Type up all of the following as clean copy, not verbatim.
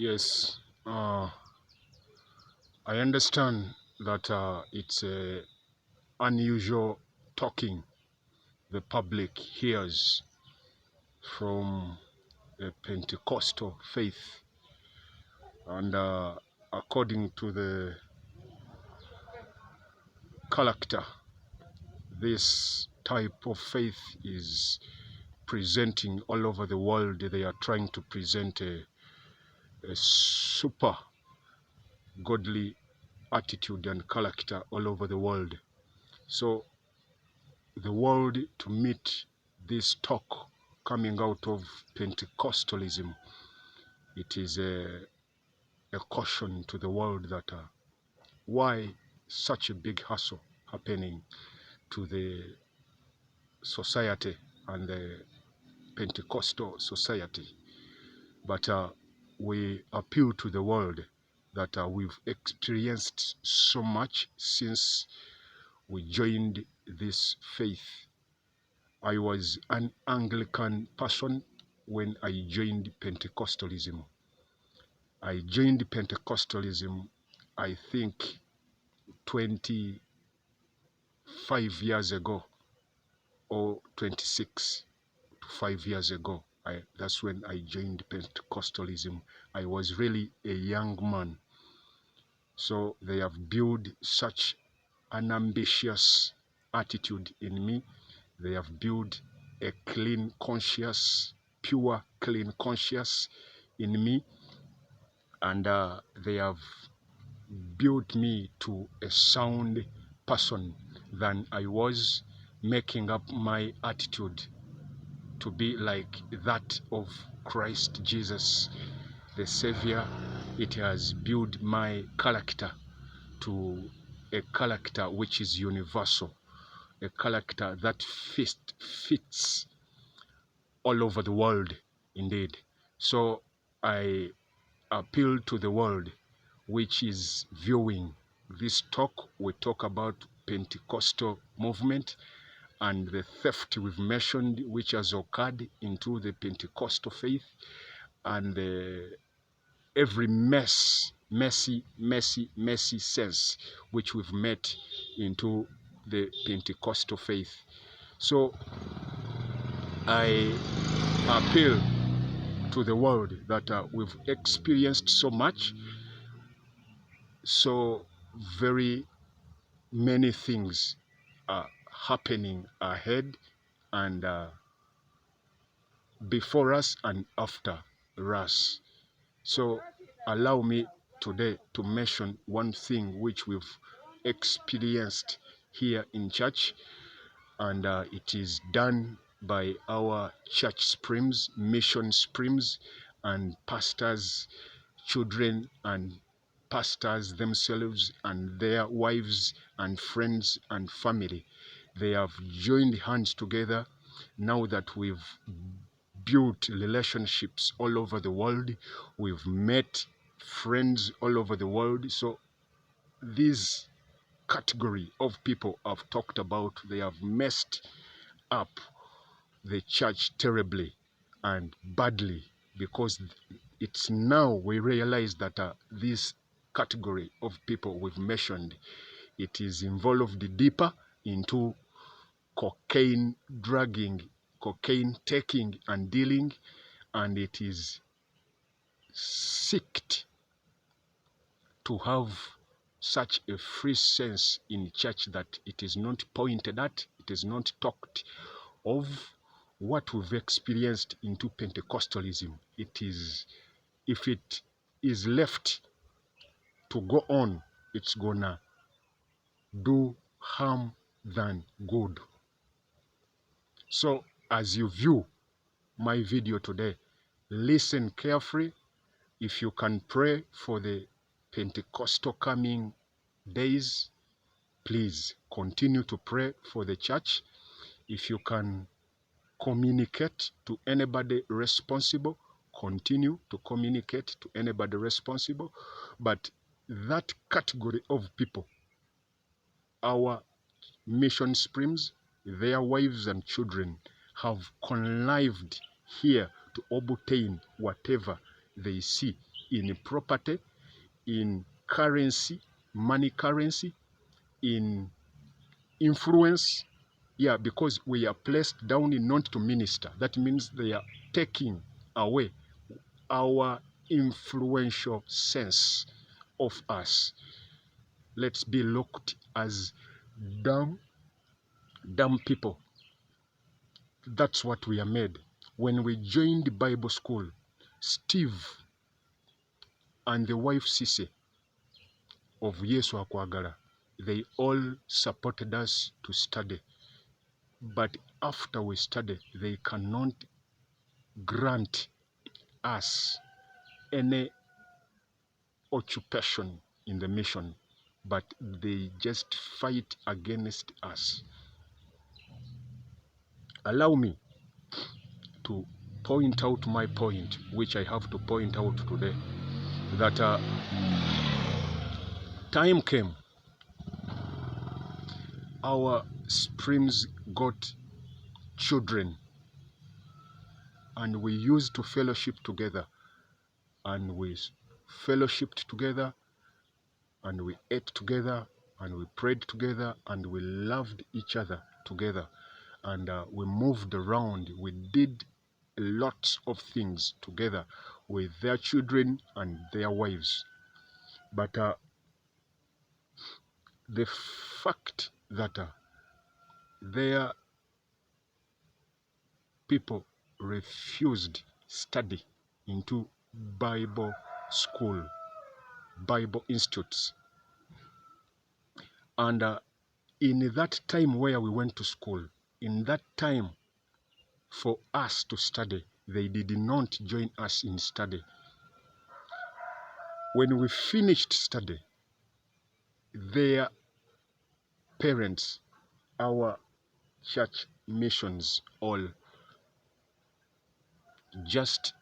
Yes, I understand that it's unusual talking the public hears from a Pentecostal faith, and according to the character this type of faith is presenting all over the world. They are trying to present a super godly attitude and character all over the world. So the world, to meet this talk coming out of Pentecostalism, it is a caution to the world that why such a big hassle happening to the society and the Pentecostal society. But we appeal to the world that we've experienced so much since we joined this faith. I was an Anglican person when I joined Pentecostalism. I joined Pentecostalism, I think, 25 years ago, or 26 to 5 years ago. That's when I joined Pentecostalism. I was really a young man. So they have built such an ambitious attitude in me. They have built a clean conscience, pure clean conscience in me, and they have built me to a sound person than I was, making up my attitude to be like that of Christ Jesus, the Savior. It has built my character to a character which is universal, a character that fits all over the world indeed. So I appeal to the world which is viewing this talk. We talk about Pentecostal movement and the theft we've mentioned which has occurred into the Pentecostal faith, and every messy sense which we've met into the Pentecostal faith. So I appeal to the world that we've experienced so much, so very many things are happening ahead and before us and after us. So allow me today to mention one thing which we've experienced here in church, and it is done by our church streams, mission streams, and pastors, children, and pastors themselves and their wives and friends and family. They have joined hands together now that we've built relationships all over the world. We've met friends all over the world. So this category of people I've talked about, they have messed up the church terribly and badly, because it's now we realize that this category of people we've mentioned, it is involved deeper into cocaine drugging, cocaine taking and dealing, and it is seeked to have such a free sense in church that it is not pointed at, it is not talked of. What we've experienced into Pentecostalism, it is, if it is left to go on, it's gonna do harm than good. So as you view my video today, listen carefully. If you can pray for the Pentecostal coming days, please continue to pray for the church. If you can communicate to anybody responsible, continue to communicate to anybody responsible. But that category of people, our mission streams, their wives and children, have connived here to obtain whatever they see. in property, in currency, money currency, in influence. Yeah, because we are placed down in not to minister. That means they are taking away our influential sense of us. Let's be looked as dumb people. That's what we are made. When we joined Bible school, Steve and the wife Sise of Yesu Akwagala, they all supported us to study. But after we study, they cannot grant us any occupation in the mission, but they just fight against us. Allow me to point out my point, which I have to point out today, that time came, our Springs got children, and we used to fellowship together, and we fellowshipped together, and we ate together, and we prayed together, and we loved each other together, and we moved around. We did lots of things together with their children and their wives. But the fact that their people refused study into Bible school, Bible institutes, and in that time where we went to school, in that time for us to study, they did not join us in study. When we finished study, their parents, our church missions, all just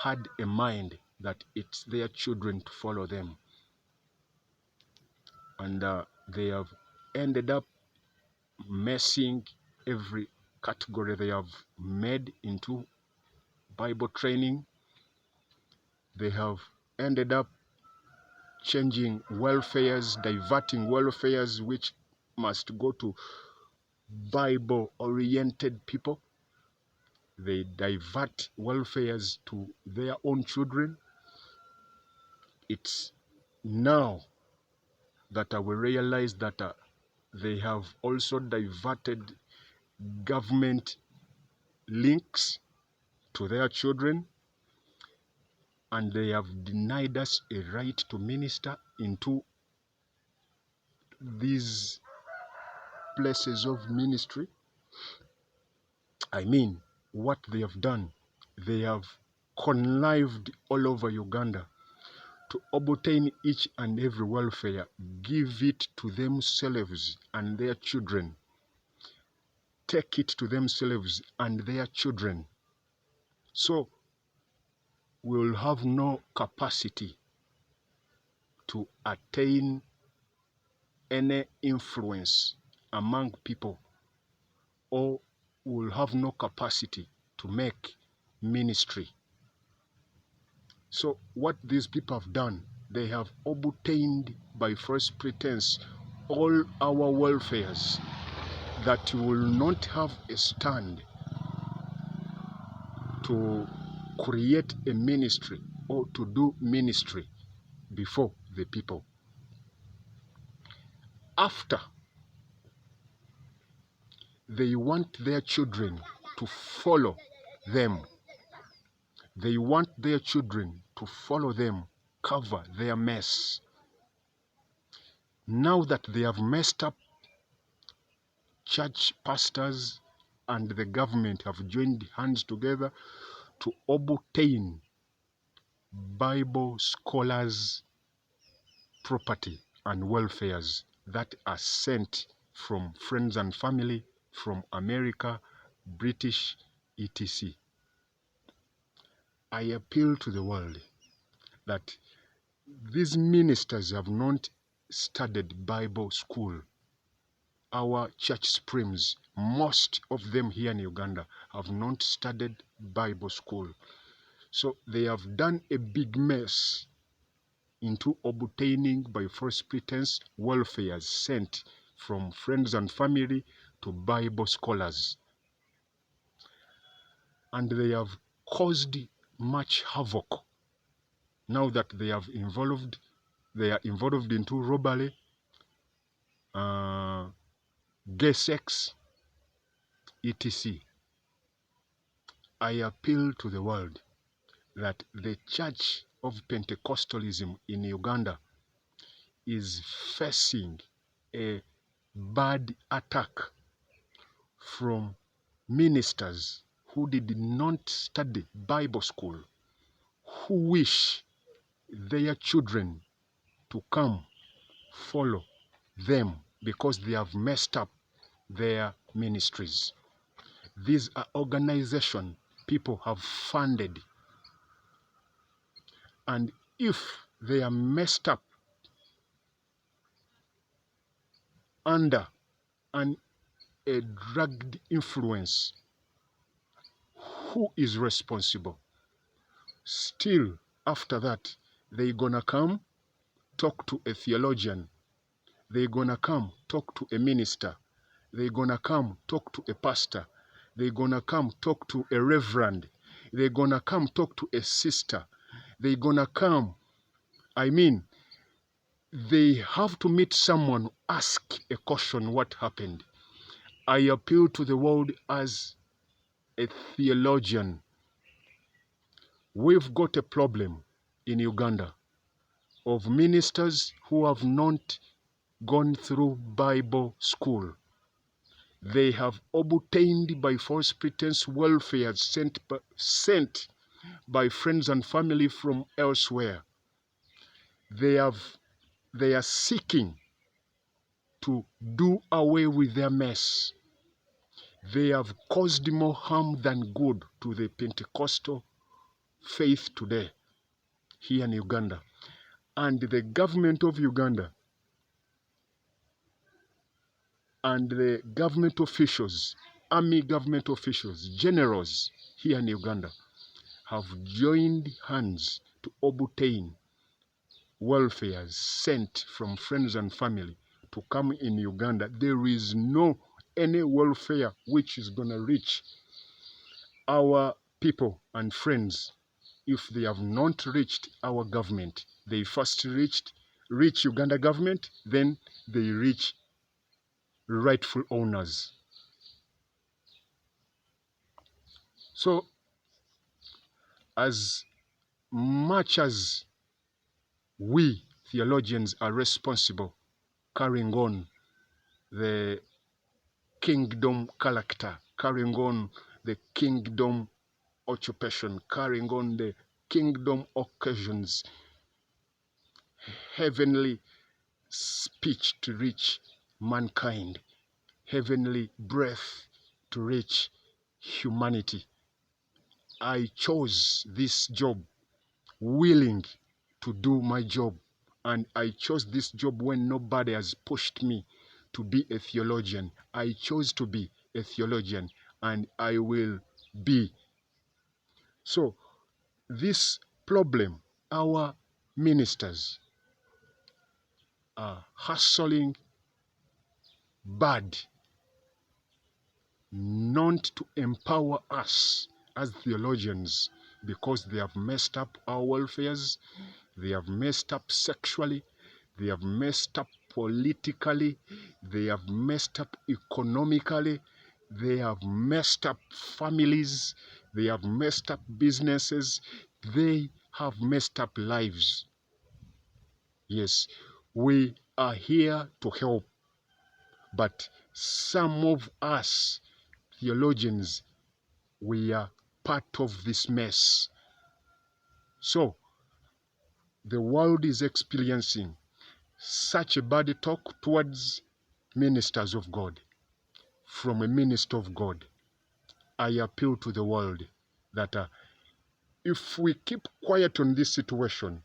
had a mind that it's their children to follow them. And they have ended up messing every category they have made into Bible training. They have ended up changing welfares, diverting welfares which must go to Bible-oriented people. They divert welfares to their own children. It's now that we realize that they have also diverted government links to their children, and they have denied us a right to minister into these places of ministry. I mean, what they have done, they have connived all over Uganda to obtain each and every welfare, give it to themselves and their children, take it to themselves and their children. So we will have no capacity to attain any influence among people, or will have no capacity to make ministry. So what these people have done, they have obtained by false pretense all our welfares, that will not have a stand to create a ministry or to do ministry before the people. After, they want their children to follow them. They want their children to follow them, cover their mess. Now that they have messed up, church pastors and the government have joined hands together to obtain Bible scholars' property and welfares that are sent from friends and family, from America, British, etc. I appeal to the world that these ministers have not studied Bible school. Our church Springs, most of them here in Uganda, have not studied Bible school. So they have done a big mess into obtaining by false pretense welfare sent from friends and family to Bible scholars. And they have caused much havoc now that they are involved into robbery, gay sex, etc. I appeal to the world that the Church of Pentecostalism in Uganda is facing a bad attack from ministers who did not study Bible school, who wish their children to come follow them because they have messed up their ministries. These are organizations people have funded, and if they are messed up under a drugged influence, who is responsible? Still, after that, they're gonna come talk to a theologian, they're gonna come talk to a minister, they're gonna come talk to a pastor, they're gonna come talk to a reverend, they're gonna come talk to a sister, they're gonna come, they have to meet someone, ask a question, what happened? I appeal to the world as a theologian. We've got a problem in Uganda of ministers who have not gone through Bible school. They have obtained by false pretense welfare sent by friends and family from elsewhere. They are seeking to do away with their mess. They have caused more harm than good to the Pentecostal faith today here in Uganda. And the government of Uganda and the government officials, army government officials, generals here in Uganda have joined hands to obtain welfare sent from friends and family to come in Uganda. There is no any welfare which is going to reach our people and friends if they have not reached our government. They first reach Uganda government, then they reach rightful owners. So as much as we theologians are responsible carrying on the kingdom character, carrying on the kingdom occupation, carrying on the kingdom occasions, heavenly speech to reach mankind, heavenly breath to reach humanity. I chose this job willing to do my job, and I chose this job when nobody has pushed me to be a theologian. I chose to be a theologian, and I will be. So this problem, our ministers are hustling bad not to empower us as theologians because they have messed up our welfares, they have messed up sexually, they have messed up politically, they have messed up economically, they have messed up families, they have messed up businesses, they have messed up lives. Yes, we are here to help, but some of us theologians, we are part of this mess. So the world is experiencing such a bad talk towards ministers of God. From a minister of God, I appeal to the world that if we keep quiet on this situation,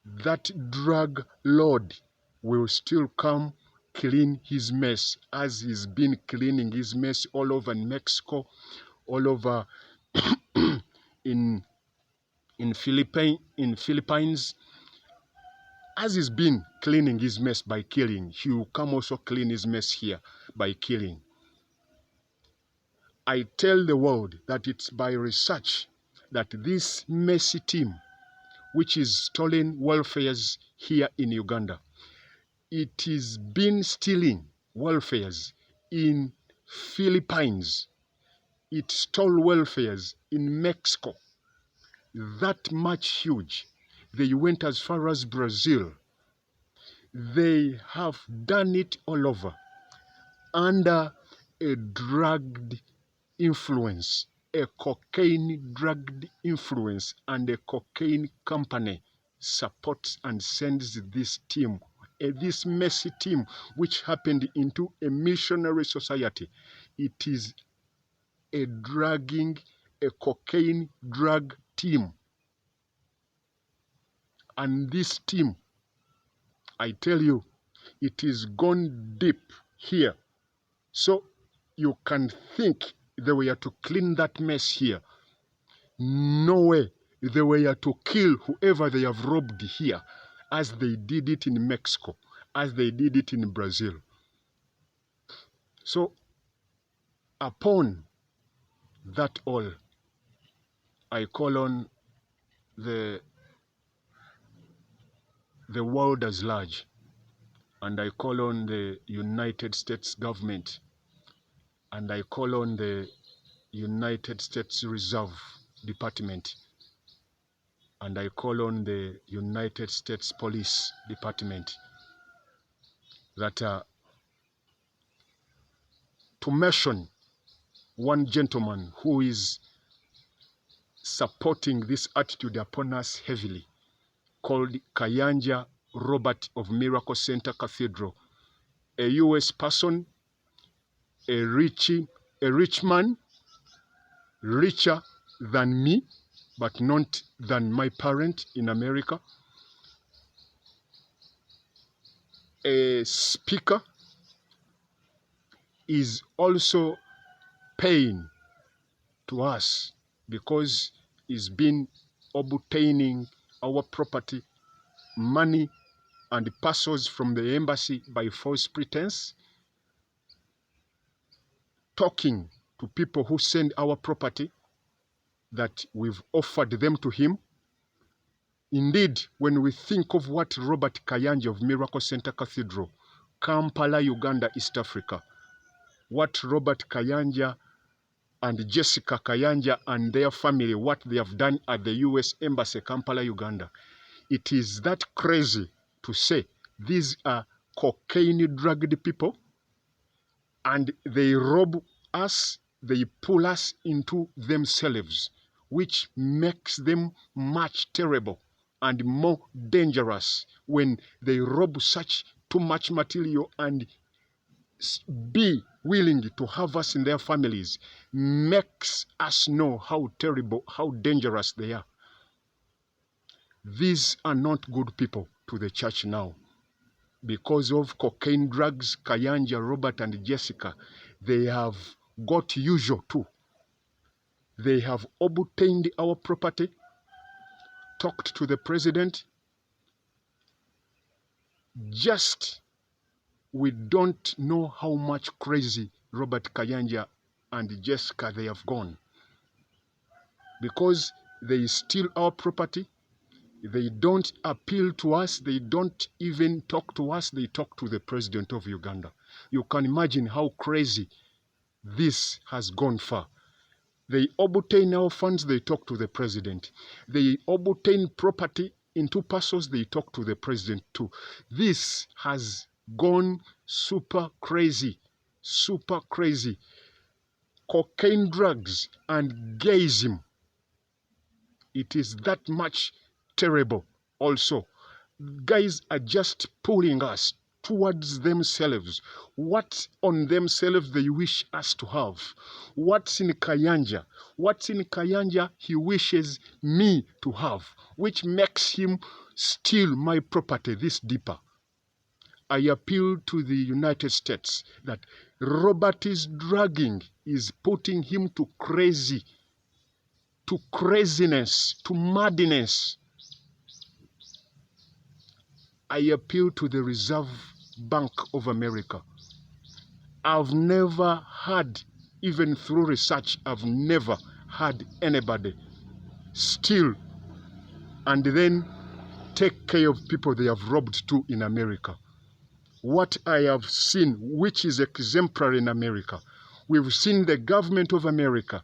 that drug lord will still come clean his mess as he's been cleaning his mess all over Mexico, all over in Philippines, as he's been cleaning his mess by killing, he will come also clean his mess here by killing. I tell the world that it's by research that this messy team, which is stolen welfares here in Uganda, it is been stealing welfares in Philippines. It stole welfares in Mexico. That much huge. They went as far as Brazil. They have done it all over under a drugged influence, a cocaine drugged influence, and a cocaine company supports and sends this team, this messy team, which happened into a missionary society. It is a cocaine drug team. And this team, I tell you, it is gone deep here. So you can think they were to clean that mess here. No way. They were to kill whoever they have robbed here, as they did it in Mexico, as they did it in Brazil. So upon that all, I call on the world as large, and I call on the United States government, and I call on the United States Reserve Department, and I call on the United States Police Department that to mention one gentleman who is supporting this attitude upon us heavily, called Kayanja Robert of Miracle Center Cathedral, a U.S. person, a rich man, richer than me, but not than my parent in America, a speaker, is also paying to us because he's been obtaining our property, money, and parcels from the embassy by false pretense, talking to people who send our property that we've offered them to him. Indeed, when we think of what Robert Kayanja of Miracle Center Cathedral, Kampala, Uganda, East Africa, what Robert Kayanja and Jessica Kayanja and their family, what they have done at the U.S. Embassy, Kampala, Uganda, it is that crazy to say these are cocaine-drugged people, and they rob us, they pull us into themselves, which makes them much terrible and more dangerous when they rob such too much material and be willing to have us in their families, makes us know how terrible, how dangerous they are. These are not good people to the church now. Because of cocaine drugs, Kayanja, Robert, and Jessica, they have got usual too. They have obtained our property, talked to the president. Just, we don't know how much crazy Robert Kayanja and Jessica they have gone. Because they steal our property, they don't appeal to us, they don't even talk to us, they talk to the president of Uganda. You can imagine how crazy this has gone far. They obtain our funds, they talk to the president. They obtain property into parcels, they talk to the president too. This has gone super crazy, super crazy. Cocaine drugs and gayism, it is that much terrible also. Guys are just pulling us towards themselves. What on themselves they wish us to have. What's in Kayanja? What's in Kayanja he wishes me to have, which makes him steal my property this deeper. I appeal to the United States that Robert is dragging, is putting him to crazy. to craziness, to madness. I appeal to the Reserve Bank of America. I've never had, even through research, I've never had anybody steal and then take care of people they have robbed too in America. What I have seen, which is exemplary in America, we've seen the government of America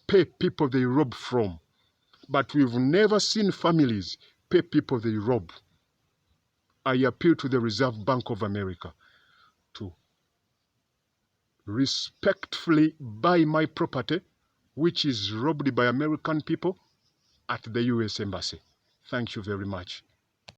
pay people they rob from, but we've never seen families pay people they rob. I appeal to the Reserve Bank of America to respectfully buy my property, which is robbed by American people, at the US Embassy. Thank you very much.